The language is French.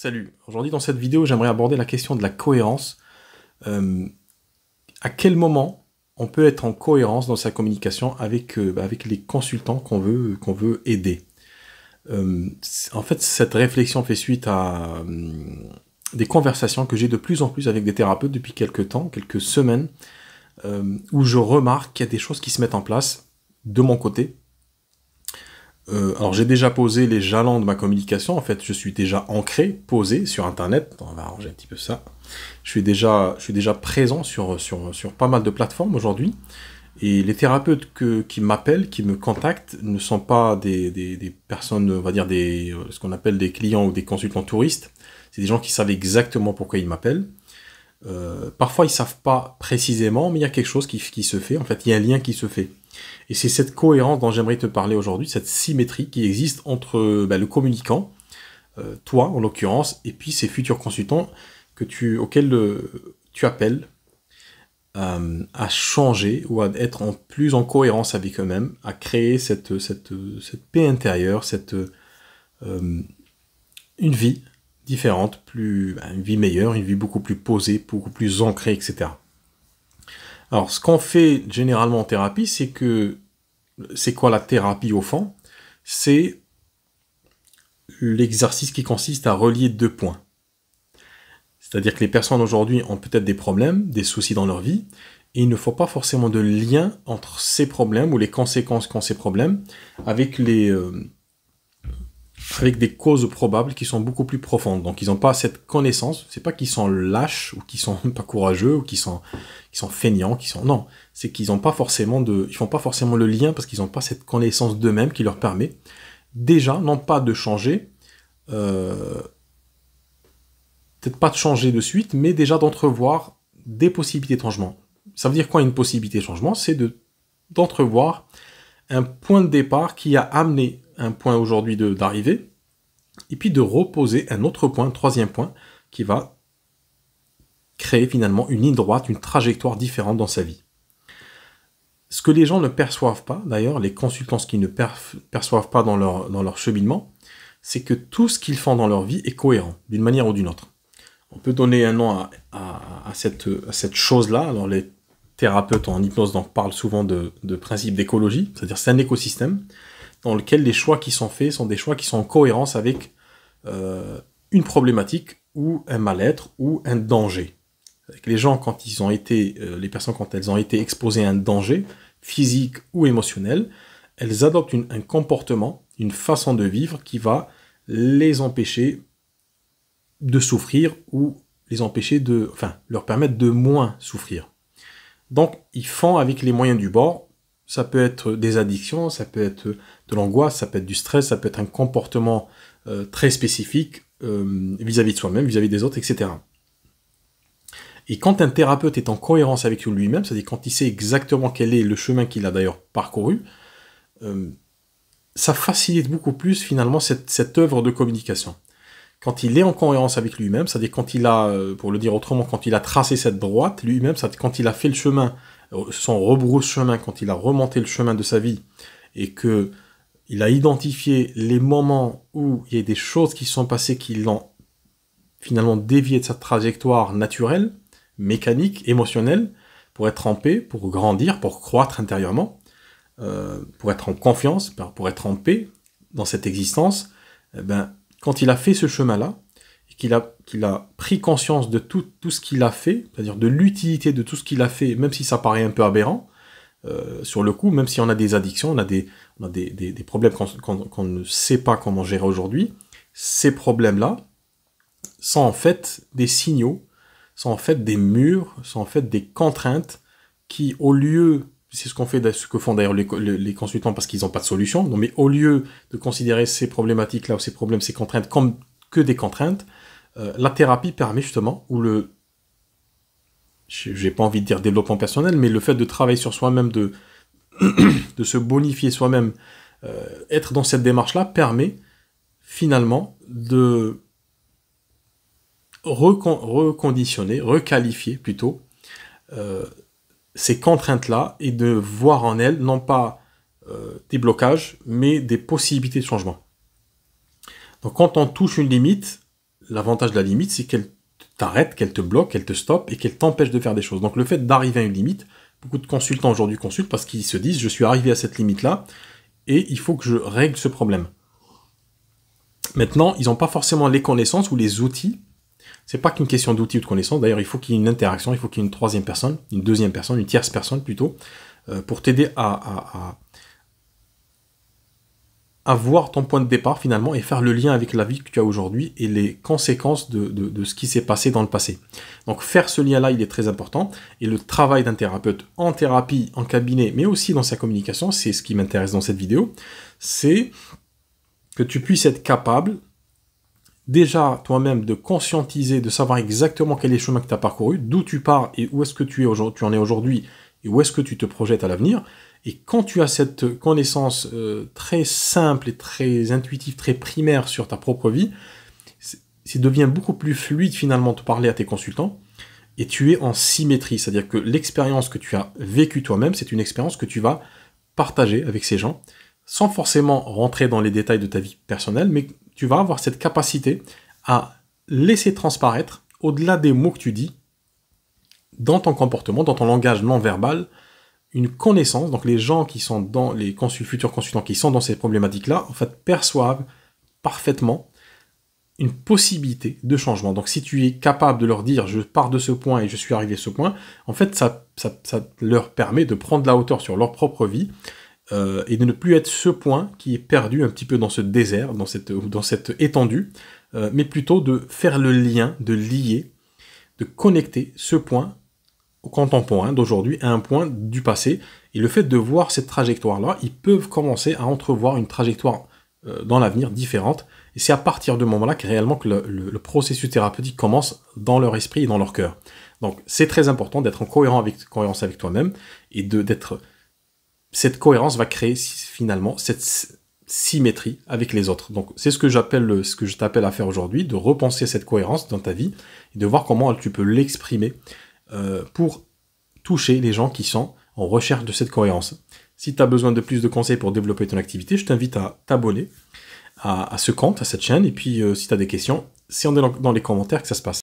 Salut, aujourd'hui dans cette vidéo j'aimerais aborder la question de la cohérence. À quel moment on peut être en cohérence dans sa communication avec les consultants qu'on veut aider. En fait cette réflexion fait suite à des conversations que j'ai de plus en plus avec des thérapeutes depuis quelques temps, quelques semaines, où je remarque qu'il y a des choses qui se mettent en place de mon côté. Alors j'ai déjà posé les jalons de ma communication, en fait je suis déjà ancré, posé sur internet, on va arranger un petit peu ça, je suis déjà présent sur pas mal de plateformes aujourd'hui, et les thérapeutes qui m'appellent, qui me contactent, ne sont pas des personnes, on va dire ce qu'on appelle des clients ou des consultants touristes, c'est des gens qui savent exactement pourquoi ils m'appellent. Parfois ils savent pas précisément, mais il y a quelque chose qui se fait, en fait il y a un lien qui se fait. Et c'est cette cohérence dont j'aimerais te parler aujourd'hui, cette symétrie qui existe entre le communicant, toi en l'occurrence, et puis ces futurs consultants auxquels tu appelles à changer ou à être plus en cohérence avec eux-mêmes, à créer cette paix intérieure, une vie différente, une vie meilleure, une vie beaucoup plus posée, beaucoup plus ancrée, etc. Alors, ce qu'on fait généralement en thérapie, c'est quoi la thérapie au fond? C'est l'exercice qui consiste à relier deux points. C'est-à-dire que les personnes aujourd'hui ont peut-être des problèmes, des soucis dans leur vie, et il ne faut pas forcément de lien entre ces problèmes ou les conséquences qu'ont ces problèmes avec avec des causes probables qui sont beaucoup plus profondes. Donc ils n'ont pas cette connaissance, c'est pas qu'ils sont lâches, ou qu'ils sont pas courageux, ou qu'ils sont feignants, non, c'est qu'ils n'ont pas forcément ils font pas forcément le lien parce qu'ils n'ont pas cette connaissance d'eux-mêmes qui leur permet, déjà, non pas de changer, peut-être pas de changer de suite, mais déjà d'entrevoir des possibilités de changement. Ça veut dire quoi une possibilité de changement? C'est d'entrevoir un point de départ qui a amené un point aujourd'hui d'arrivée, et puis de reposer un autre point, un troisième point, qui va créer finalement une ligne droite, une trajectoire différente dans sa vie. Ce que les gens ne perçoivent pas, d'ailleurs, les consultants, ce qu'ils ne perçoivent pas dans leur cheminement, c'est que tout ce qu'ils font dans leur vie est cohérent, d'une manière ou d'une autre. On peut donner un nom à cette chose-là. Alors les thérapeutes en hypnose parlent souvent de principe d'écologie, c'est-à-dire c'est un écosystème dans lequel les choix qui sont faits sont des choix qui sont en cohérence avec une problématique ou un mal-être ou un danger. Les gens, les personnes, quand elles ont été exposées à un danger physique ou émotionnel, elles adoptent un comportement, une façon de vivre qui va les empêcher de souffrir ou leur permettre de moins souffrir. Donc, ils font avec les moyens du bord. Ça peut être des addictions, ça peut être de l'angoisse, ça peut être du stress, ça peut être un comportement très spécifique vis-à-vis de soi-même, vis-à-vis des autres, etc. Et quand un thérapeute est en cohérence avec lui-même, c'est-à-dire quand il sait exactement quel est le chemin qu'il a d'ailleurs parcouru, ça facilite beaucoup plus finalement cette œuvre de communication. Quand il est en cohérence avec lui-même, c'est-à-dire quand il a, pour le dire autrement, quand il a tracé cette droite lui-même, c'est-à-dire quand il a fait le chemin, son rebrousse-chemin, quand il a remonté le chemin de sa vie, et que il a identifié les moments où il y a des choses qui se sont passées qui l'ont finalement dévié de sa trajectoire naturelle, mécanique, émotionnelle, pour être en paix, pour grandir, pour croître intérieurement, pour être en confiance, pour être en paix dans cette existence, quand il a fait ce chemin-là, et qu'il a pris conscience de tout ce qu'il a fait, c'est-à-dire de l'utilité de tout ce qu'il a fait, même si ça paraît un peu aberrant, sur le coup, même si on a des addictions, on a des problèmes qu'on ne sait pas comment gérer aujourd'hui, ces problèmes-là sont en fait des signaux, sont en fait des murs, sont en fait des contraintes qui, au lieu, c'est ce que font d'ailleurs les consultants parce qu'ils n'ont pas de solution, non, mais au lieu de considérer ces problématiques-là ou ces problèmes, ces contraintes comme que des contraintes, la thérapie permet justement, j'ai pas envie de dire développement personnel, mais le fait de travailler sur soi-même, de se bonifier soi-même, être dans cette démarche-là permet finalement de reconditionner, requalifier plutôt ces contraintes-là et de voir en elles non pas des blocages, mais des possibilités de changement. Donc quand on touche une limite, l'avantage de la limite, c'est qu'elle t'arrête, qu'elle te bloque, qu'elle te stoppe et qu'elle t'empêche de faire des choses. Donc le fait d'arriver à une limite, beaucoup de consultants aujourd'hui consultent parce qu'ils se disent, je suis arrivé à cette limite-là et il faut que je règle ce problème. Maintenant, ils n'ont pas forcément les connaissances ou les outils. C'est pas qu'une question d'outils ou de connaissances. D'ailleurs, il faut qu'il y ait une interaction, il faut qu'il y ait une troisième personne, une deuxième personne, une tierce personne plutôt, pour t'aider à voir ton point de départ finalement et faire le lien avec la vie que tu as aujourd'hui et les conséquences de ce qui s'est passé dans le passé. Donc faire ce lien-là, il est très important. Et le travail d'un thérapeute en thérapie, en cabinet, mais aussi dans sa communication, c'est ce qui m'intéresse dans cette vidéo, c'est que tu puisses être capable déjà toi-même de conscientiser, de savoir exactement quel est le chemin que tu as parcouru, d'où tu pars et où est-ce que tu en es aujourd'hui et où est-ce que tu te projettes à l'avenir. Et quand tu as cette connaissance très simple et très intuitive, très primaire sur ta propre vie, ça devient beaucoup plus fluide finalement de parler à tes consultants et tu es en symétrie. C'est-à-dire que l'expérience que tu as vécue toi-même, c'est une expérience que tu vas partager avec ces gens sans forcément rentrer dans les détails de ta vie personnelle, mais tu vas avoir cette capacité à laisser transparaître, au-delà des mots que tu dis, dans ton comportement, dans ton langage non verbal, une connaissance. Donc les gens qui sont dans les futurs consultants qui sont dans ces problématiques-là, en fait, perçoivent parfaitement une possibilité de changement. Donc si tu es capable de leur dire je pars de ce point et je suis arrivé à ce point, en fait ça leur permet de prendre la hauteur sur leur propre vie et de ne plus être ce point qui est perdu un petit peu dans ce désert, dans cette étendue, mais plutôt de faire le lien, de lier, de connecter ce point contemporain d'aujourd'hui à un point du passé, et le fait de voir cette trajectoire-là, ils peuvent commencer à entrevoir une trajectoire dans l'avenir différente, et c'est à partir de ce moment-là que réellement que le processus thérapeutique commence dans leur esprit et dans leur cœur. Donc c'est très important d'être en cohérence avec toi-même, et cette cohérence va créer finalement cette symétrie avec les autres. Donc c'est ce que je t'appelle à faire aujourd'hui, de repenser cette cohérence dans ta vie, et de voir comment tu peux l'exprimer pour toucher les gens qui sont en recherche de cette cohérence. Si tu as besoin de plus de conseils pour développer ton activité, je t'invite à t'abonner à ce compte, à cette chaîne, et puis si tu as des questions, c'est dans les commentaires que ça se passe.